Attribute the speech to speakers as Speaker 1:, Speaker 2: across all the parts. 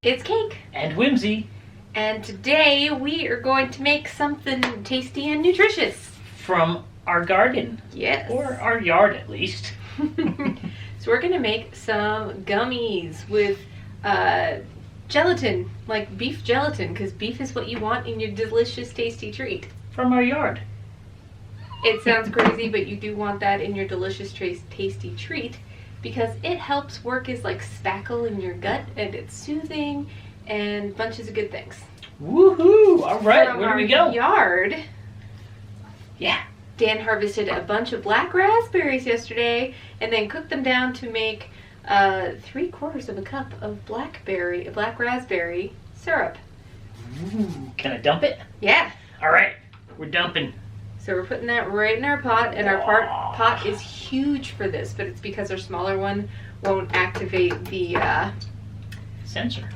Speaker 1: It's Cake.
Speaker 2: And Whimsy.
Speaker 1: And today we are going to make something tasty and nutritious.
Speaker 2: From our garden.
Speaker 1: Yes.
Speaker 2: Or our yard, at least.
Speaker 1: So we're going to make some gummies with gelatin, like beef gelatin, because beef is what you want in your delicious, tasty treat.
Speaker 2: From our yard.
Speaker 1: It sounds crazy, but you do want that in your delicious, tasty treat because it helps work as like spackle in your gut, and it's soothing and bunches of good things.
Speaker 2: Woohoo! All right,
Speaker 1: From
Speaker 2: where do we
Speaker 1: our
Speaker 2: go?
Speaker 1: Yard.
Speaker 2: Yeah.
Speaker 1: Dan harvested a bunch of black raspberries yesterday and then cooked them down to make 3/4 of a cup of black raspberry syrup.
Speaker 2: Ooh, can I dump it?
Speaker 1: Yeah.
Speaker 2: All right, we're dumping.
Speaker 1: So we're putting that right in our pot, and our pot is huge for this, but it's because our smaller one won't activate the
Speaker 2: Sensor.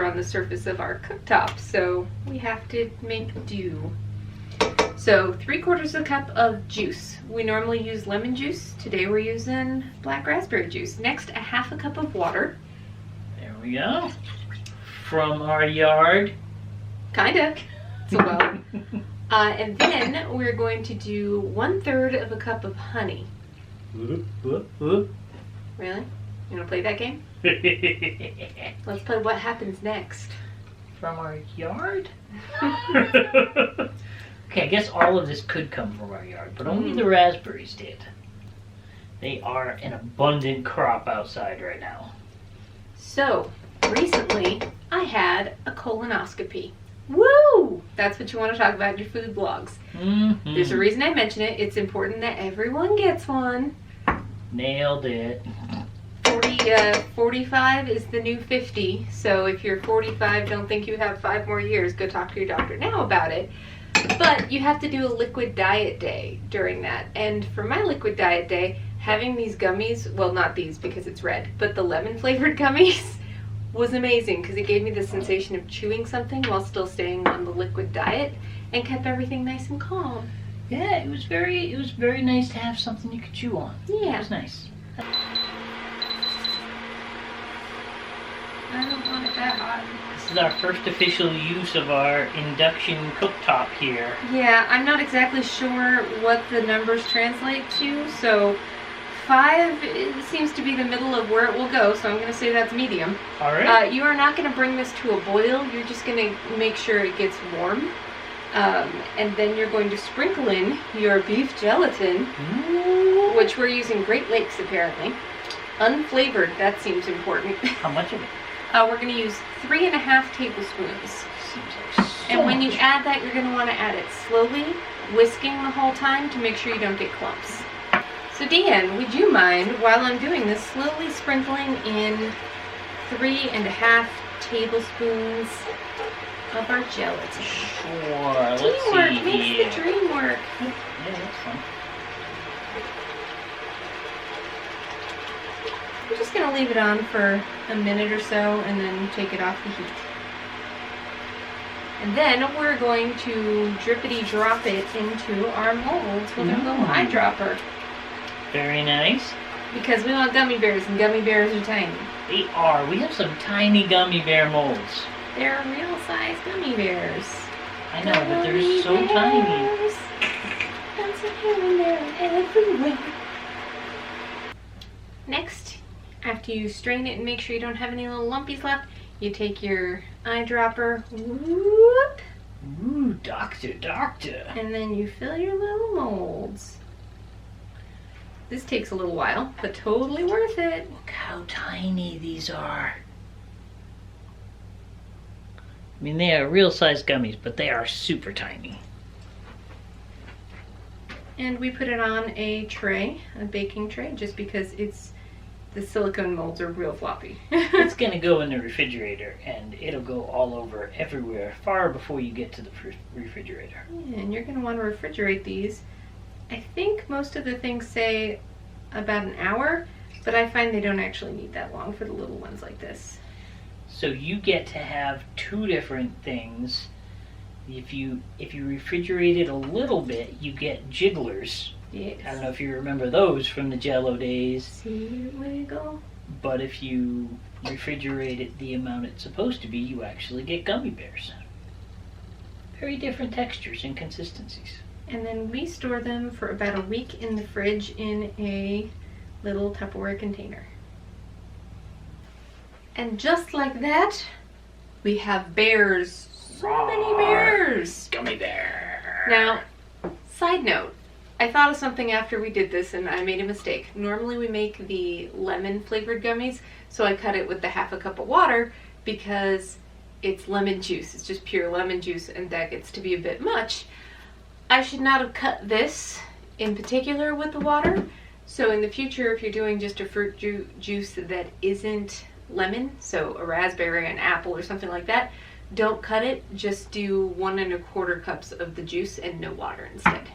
Speaker 1: on the surface of our cooktop, so we have to make do. So 3/4 of a cup of juice. We normally use lemon juice. Today we're using black raspberry juice. Next, a 1/2 cup of water.
Speaker 2: There we go. From our yard.
Speaker 1: Kinda. It's a well. And then we're going to do 1/3 of a cup of honey. Really? You want to play that game? Let's play what happens next.
Speaker 2: From our yard? Okay, I guess all of this could come from our yard, but only the raspberries did. They are an abundant crop outside right now.
Speaker 1: So, recently I had a colonoscopy. Woo! That's what you want to talk about in your food blogs.
Speaker 2: Mm-hmm.
Speaker 1: There's a reason I mention it. It's important that everyone gets one.
Speaker 2: Nailed it.
Speaker 1: 45 is the new 50. So if you're 45, don't think you have 5 more years. Go talk to your doctor now about it. But you have to do a liquid diet day during that. And for my liquid diet day, having these gummies, well, not these because it's red, but the lemon flavored gummies was amazing because it gave me the sensation of chewing something while still staying on the liquid diet and kept everything nice and calm.
Speaker 2: Yeah, it was very nice to have something you could chew on.
Speaker 1: Yeah.
Speaker 2: It was nice.
Speaker 1: I don't want it that hot.
Speaker 2: This is our first official use of our induction cooktop here.
Speaker 1: Yeah, I'm not exactly sure what the numbers translate to, so 5 seems to be the middle of where it will go, so I'm going to say that's medium.
Speaker 2: All right.
Speaker 1: You are not going to bring this to a boil. You're just going to make sure it gets warm. And then you're going to sprinkle in your beef gelatin, which we're using Great Lakes apparently. Unflavored, that seems important.
Speaker 2: How much of it?
Speaker 1: We're going to use 3.5 tablespoons.
Speaker 2: Seems like so
Speaker 1: And when you
Speaker 2: much.
Speaker 1: add that, you're going to want to add it slowly, whisking the whole time to make sure you don't get clumps. So Dan, would you mind, while I'm doing this, slowly sprinkling in 3.5 tablespoons of our gelatin?
Speaker 2: Sure, let's
Speaker 1: Teamwork
Speaker 2: see
Speaker 1: makes
Speaker 2: here.
Speaker 1: the dream work.
Speaker 2: Yeah, that's fun.
Speaker 1: I'm just going to leave it on for a minute or so and then take it off the heat. And then we're going to drippity drop it into our molds with our little eyedropper.
Speaker 2: Very nice.
Speaker 1: Because we want gummy bears, and gummy bears are tiny.
Speaker 2: They are. We have some tiny gummy bear molds.
Speaker 1: They're real size gummy bears.
Speaker 2: I know, but they're so tiny.
Speaker 1: That's a human bear everywhere. Next, after you strain it and make sure you don't have any little lumpies left, you take your eyedropper, whoop,
Speaker 2: Ooh, doctor.
Speaker 1: and then you fill your little molds. This takes a little while, but totally worth it.
Speaker 2: Look how tiny these are. I mean, they are real size gummies, but they are super tiny.
Speaker 1: And we put it on a tray, a baking tray, just because the silicone molds are real floppy.
Speaker 2: It's gonna go in the refrigerator, and it'll go all over everywhere far before you get to the refrigerator.
Speaker 1: Yeah, and you're going to want to refrigerate these. I think most of the things say about an hour, but I find they don't actually need that long for the little ones like this.
Speaker 2: So you get to have 2 different things. If you refrigerate it a little bit, you get jigglers.
Speaker 1: Yes.
Speaker 2: I don't know if you remember those from the Jello days.
Speaker 1: See it wiggle.
Speaker 2: But if you refrigerate it the amount it's supposed to be, you actually get gummy bears. Very different textures and consistencies.
Speaker 1: And then we store them for about a week in the fridge in a little Tupperware container. And just like that, we have bears. So many bears!
Speaker 2: Gummy bear!
Speaker 1: Now, side note, I thought of something after we did this and I made a mistake. Normally we make the lemon flavored gummies, so I cut it with the half a cup of water because it's lemon juice. It's just pure lemon juice and that gets to be a bit much. I should not have cut this in particular with the water. So in the future, if you're doing just a fruit juice that isn't lemon, so a raspberry, an apple, or something like that, don't cut it. Just do 1 1/4 cups of the juice and no water instead.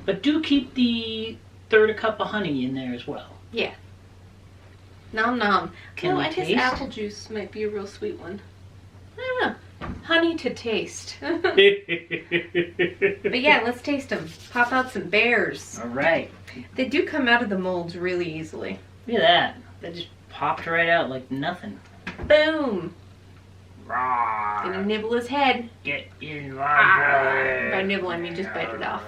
Speaker 2: But do keep the 1/3 cup of honey in there as well.
Speaker 1: Yeah. Nom nom.
Speaker 2: Can we
Speaker 1: I guess
Speaker 2: taste?
Speaker 1: apple juice might be a real sweet one. I don't know. Honey to taste. But yeah, let's taste them. Pop out some bears.
Speaker 2: All right.
Speaker 1: They do come out of the molds really easily.
Speaker 2: Look at that. That just popped right out like nothing.
Speaker 1: Boom.
Speaker 2: Rawr.
Speaker 1: Gonna nibble his head.
Speaker 2: Get in my
Speaker 1: By nibble, I mean just bite it off.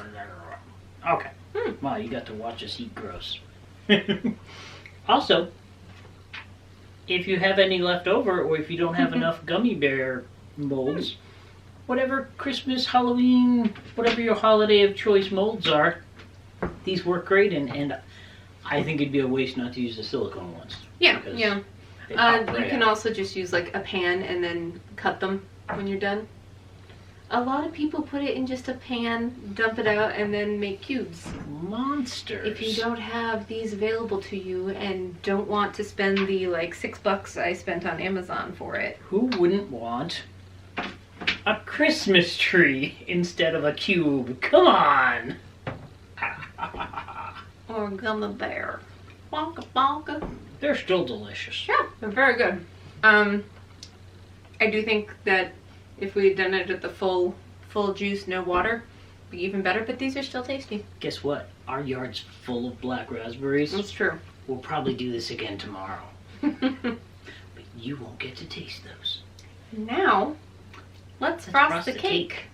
Speaker 2: Okay. Wow, you got to watch us eat gross. Also, if you have any left over, or if you don't have enough gummy bear molds, whatever Christmas, Halloween, whatever your holiday of choice molds are, these work great, and I think it'd be a waste not to use the silicone ones.
Speaker 1: Yeah,
Speaker 2: because
Speaker 1: yeah.
Speaker 2: they pop right
Speaker 1: You can
Speaker 2: out.
Speaker 1: also just use like a pan and then cut them when you're done. A lot of people put it in just a pan, dump it out, and then make cubes.
Speaker 2: Monsters.
Speaker 1: If you don't have these available to you and don't want to spend the like $6 I spent on Amazon for it.
Speaker 2: Who wouldn't want a Christmas tree instead of a cube? Come on!
Speaker 1: Or gummy bear. Bonka bonka.
Speaker 2: They're still delicious.
Speaker 1: Yeah, they're very good. I do think that if we had done it at the full juice, no water, it'd be even better, but these are still tasty.
Speaker 2: Guess what? Our yard's full of black raspberries.
Speaker 1: That's true.
Speaker 2: We'll probably do this again tomorrow. But you won't get to taste those.
Speaker 1: Now, let's frost the cake.